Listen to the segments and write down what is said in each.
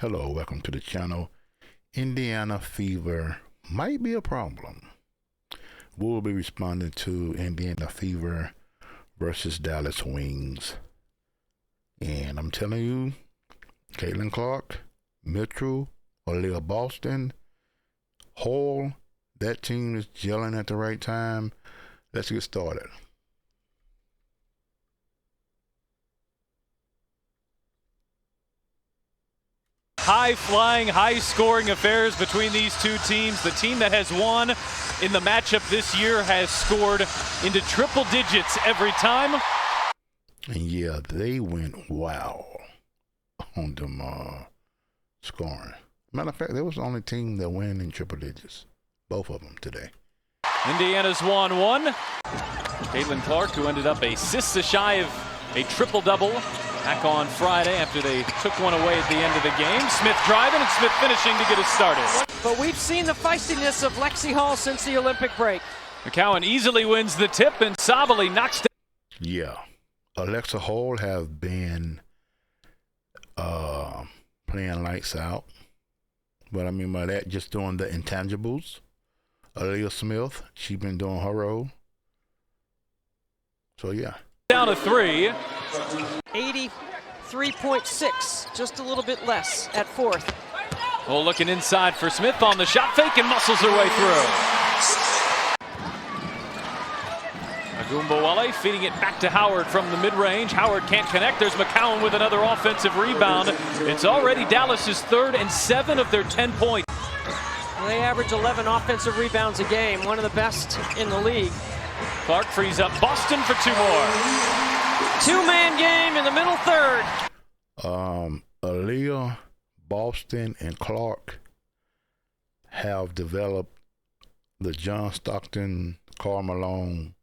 Hello, welcome to the channel. Indiana fever might be a problem. We'll be responding to Indiana fever versus Dallas Wings. And I'm telling you, Caitlin Clark, Mitchell, Aaliyah Boston, Hall, that team is gelling at the right time. Let's get started. High-flying, high-scoring affairs between these two teams. The team that has won in the matchup this year has scored into triple digits every time. And yeah, they went wow on them scoring. Matter of fact, they was the only team that went in triple digits. Both of them today. Indiana's won one. Caitlin Clark, who ended up assist shy of a triple-double back on Friday after they took one away at the end of the game. Smith driving and Smith finishing to get us started. But we've seen the feistiness of Lexi Hall since the Olympic break. McCowan easily wins the tip and Sabali knocks down. Yeah, Alexa Hall have been playing lights out. What I mean by that, just doing the intangibles. Aaliyah Smith, she been doing her role. So yeah. Down to three. 83.6, just a little bit less at fourth. Oh, looking inside for Smith on the shot fake and muscles her way through. Agumbawale feeding it back to Howard from the mid-range. Howard can't connect. There's McCowan with another offensive rebound. It's already Dallas's third and 7 of their 10 points. They average 11 offensive rebounds a game, one of the best in the league. Clark frees up Boston for 2 more. Two-man game in the middle third. Aaliyah, Boston, and Clark have developed the John Stockton, Karl Malone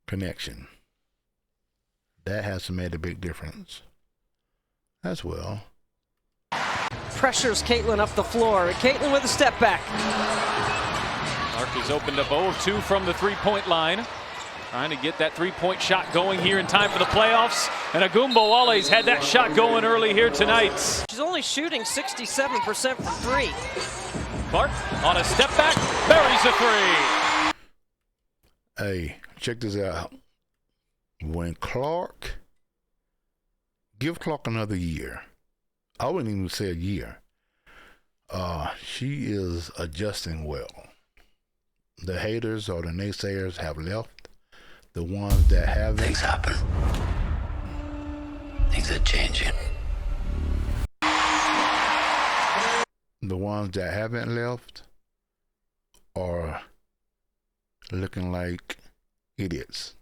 connection. That has made a big difference as well. Pressures Caitlin up the floor. Caitlin with a step back. Clark has opened up 0 of 2 from the three-point line. Trying to get that three-point shot going here in time for the playoffs. And Agumbawale's had that shot going early here tonight. She's only shooting 67% from three. Clark on a step back, buries a three. Hey, check this out. When Clark, give Clark another year. I wouldn't even say a year. She is adjusting well. The haters or the naysayers have left. The ones that haven't. Things happen. Things are changing. The ones that haven't left are looking like idiots.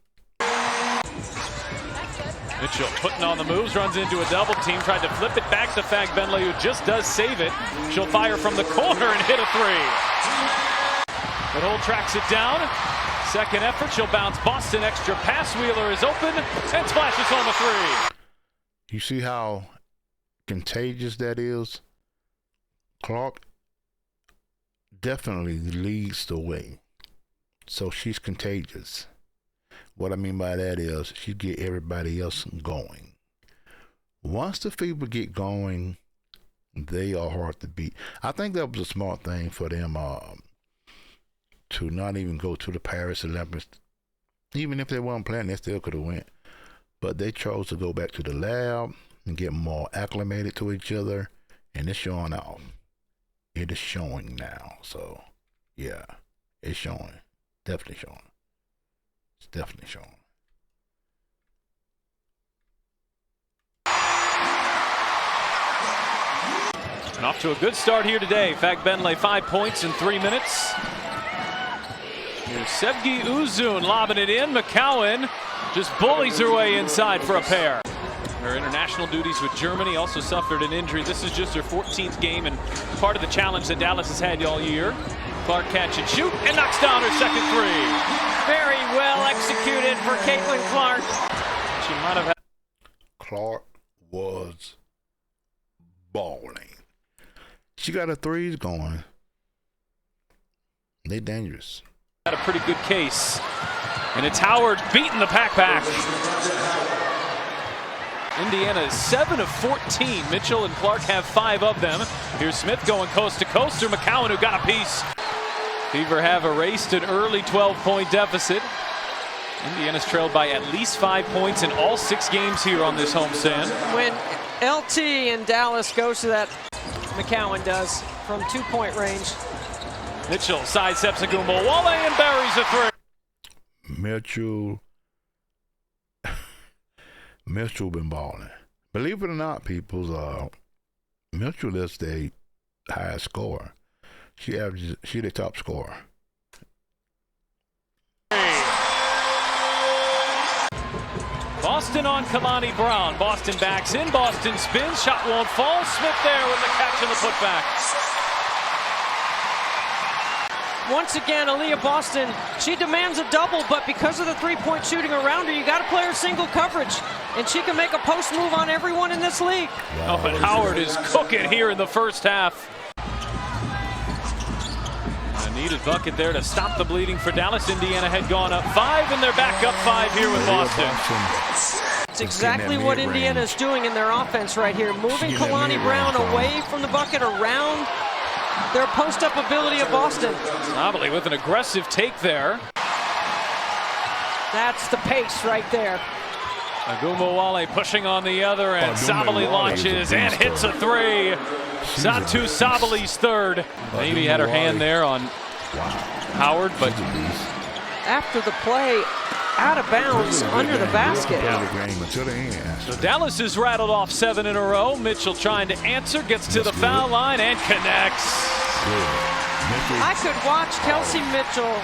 Mitchell putting on the moves, runs into a double team, tried to flip it back to Fagbenle, who just does save it. She'll fire from the corner and hit a three. But Hull tracks it down. Second effort, she'll bounce Boston. Extra pass, Wheeler is open and splashes home a three. You see how contagious that is? Clark definitely leads the way. So she's contagious. What I mean by that is she get everybody else going. Once the Fever get going, they are hard to beat. I think that was a smart thing for them to not even go to the Paris Olympics. Even if they weren't playing, they still could have went. But they chose to go back to the lab and get more acclimated to each other, and it's showing out. It is showing now. So, yeah, it's showing. Definitely showing. It's definitely showing. And off to a good start here today. Fagbenle 5 points in 3 minutes. Here's Sevgi Uzun lobbing it in. McCowan just bullies her way inside for a pair. Her international duties with Germany, also suffered an injury. This is just her 14th game and part of the challenge that Dallas has had all year. Clark catch and shoot and knocks down her second three. Very well executed for Caitlin Clark. She might have had. Clark was balling. She got her threes going. They dangerous. Got a pretty good case. And it's Howard beating the pack. Indiana is 7 of 14. Mitchell and Clark have 5 of them. Here's Smith going coast to coast to McCowan, who got a piece. Fever have erased an early 12-point deficit. Indiana's trailed by at least 5 points in all 6 games here on this homestand. When LT in Dallas goes to that, McCowan does, from 2-point range. Mitchell sidesteps Wale and buries a 3. Mitchell been balling. Believe it or not, people, Mitchell is the highest scorer. She the top scorer. Boston on Kalani Brown. Boston backs in. Boston spins. Shot won't fall. Smith there with the catch and the putback. Once again, Aaliyah Boston, she demands a double, but because of the 3-point shooting around her, you got to play her single coverage, and she can make a post move on everyone in this league. Oh, but Howard is cooking here in the first half. A needed bucket there to stop the bleeding for Dallas. Indiana had gone up 5, and they're back up 5 here with Boston. It's exactly what Indiana is doing in their offense right here, moving Kalani Brown away from the bucket, around their post-up ability of Boston. Sabali with an aggressive take there. That's the pace right there. Wale pushing on the other end. Sabali launches and hits a 3. Satu Sabali's 3rd. Maybe had her hand there on Howard, but after the play, out of bounds under the basket. So Dallas has rattled off 7 in a row. Mitchell trying to answer, gets to the foul line and connects. I could watch Kelsey Mitchell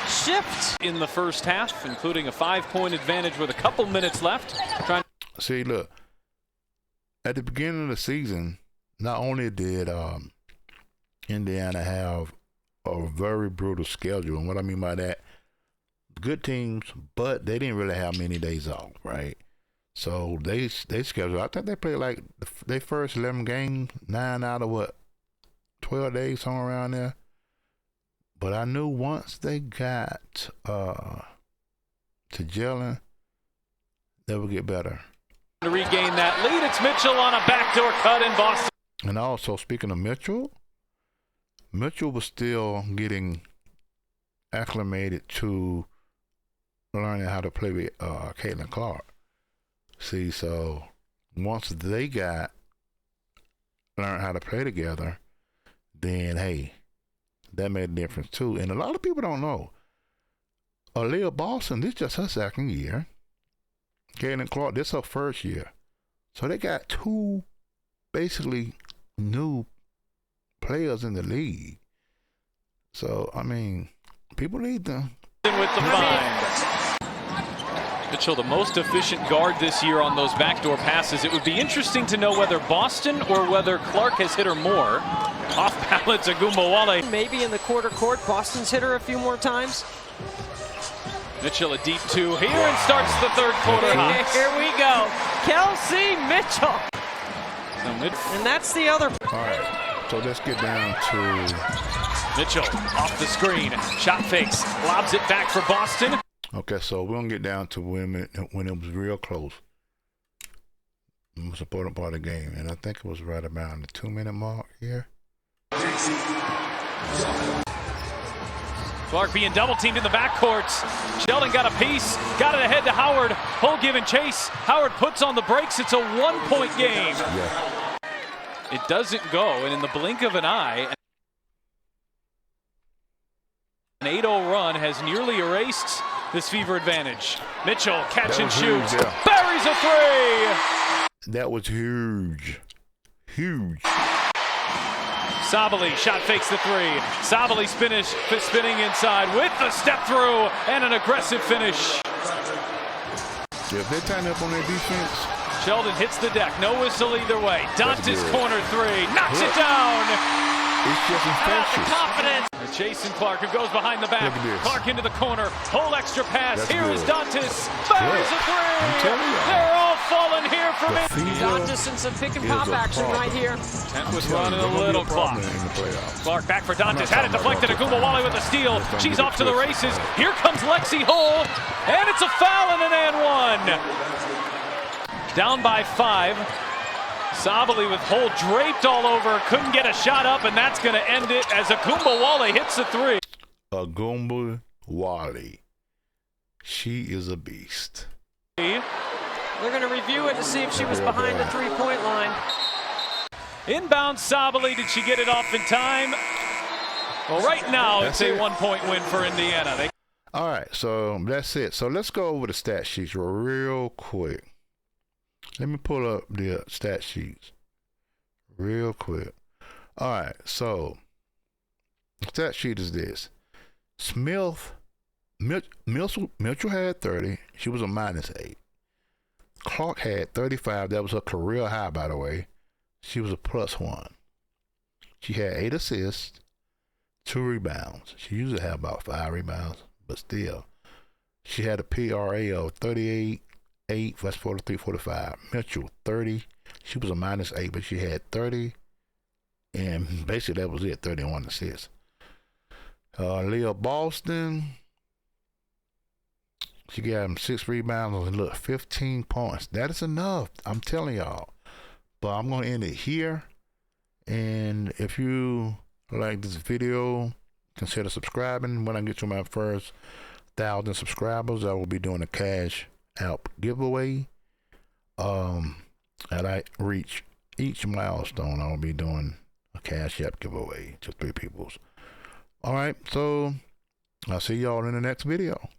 shift in the first half, including a 5-point advantage with a couple minutes left. See, look, at the beginning of the season, not only did Indiana have a very brutal schedule, and what I mean by that, good teams, but they didn't really have many days off, right? So they scheduled, I think they played like their first 11 games, 9 out of 12 days, somewhere around there. But I knew once they got to gelling, they would get better. To regain that lead, it's Mitchell on a backdoor cut in Boston. And also, speaking of Mitchell was still getting acclimated to learning how to play with Caitlin Clark. See, so once they learned how to play together, then hey, that made a difference too. And a lot of people don't know, Aaliyah Boston, this is just her 2nd year. Caitlin Clark, this is her 1st year. So they got 2 basically new players in the league. So I mean, people need them. With the 5. Mitchell, the most efficient guard this year on those backdoor passes. It would be interesting to know whether Boston or whether Clark has hit her more. Off balance, Wale. Maybe in the quarter court, Boston's hit her a few more times. Mitchell a deep 2 here and starts the 3rd quarter. Here we go. Kelsey Mitchell. And that's the other. All right, so let's get down to Mitchell off the screen. Shot fakes. Lobs it back for Boston. Okay, so we're going to get down to when it was real close. The most important part of the game. And I think it was right around the 2-minute mark here. Clark being double-teamed in the backcourt. Sheldon got a piece. Got it ahead to Howard. Whole give and chase. Howard puts on the brakes. It's a 1-point game. Yeah. It doesn't go. And in the blink of an eye, an 8-0 run has nearly erased this Fever advantage. Mitchell catch and shoots. Buries a 3. That was huge. Huge. Sabali shot fakes the 3. Sabali spinning inside with the step through and an aggressive finish. Yeah, if they tighten up on their defense. Sheldon hits the deck. No whistle either way. Dantes corner 3. Knocks it down. It's just infectious. Confidence. Jason Clark, who goes behind the back. Clark into the corner. Whole extra pass. Here is Dantes. Buries a 3. They're all falling here from it. Dantes in some pick and pop action right here. Tent was running a little clock. Clark back for Dantes. Had it deflected. Wale with a steal. She's off to the races. Here comes Lexi Hull. And it's a foul and an and 1. down by 5. Sabali with hole draped all over, couldn't get a shot up, and that's going to end it as Akumbawale hits the 3. Akumbawale. She is a beast. They're going to review it to see if she was behind the 3-point line. Inbound Sabali, did she get it off in time? Well, right now it's a 1-point win for Indiana. All right, so that's it. So let's go over the stat sheets real quick. Let me pull up the stat sheets real quick. All right, so the stat sheet is this. Mitchell had 30. She was a -8. Clark had 35. That was her career high, by the way. She was a +1. She had 8 assists, 2 rebounds. She usually had about 5 rebounds, but still. She had a PRA of 38, 8, that's 43, 45. Mitchell, 30. She was a -8, but she had 30. And basically that was it, 31 assists. Leah Boston, she got him 6 rebounds and look, 15 points. That is enough, I'm telling y'all. But I'm going to end it here. And if you like this video, consider subscribing. When I get to my first 1,000 subscribers, I will be doing a cash app giveaway. And I reach each milestone, I'll be doing a cash app giveaway to 3 people. All right, so I'll see y'all in the next video.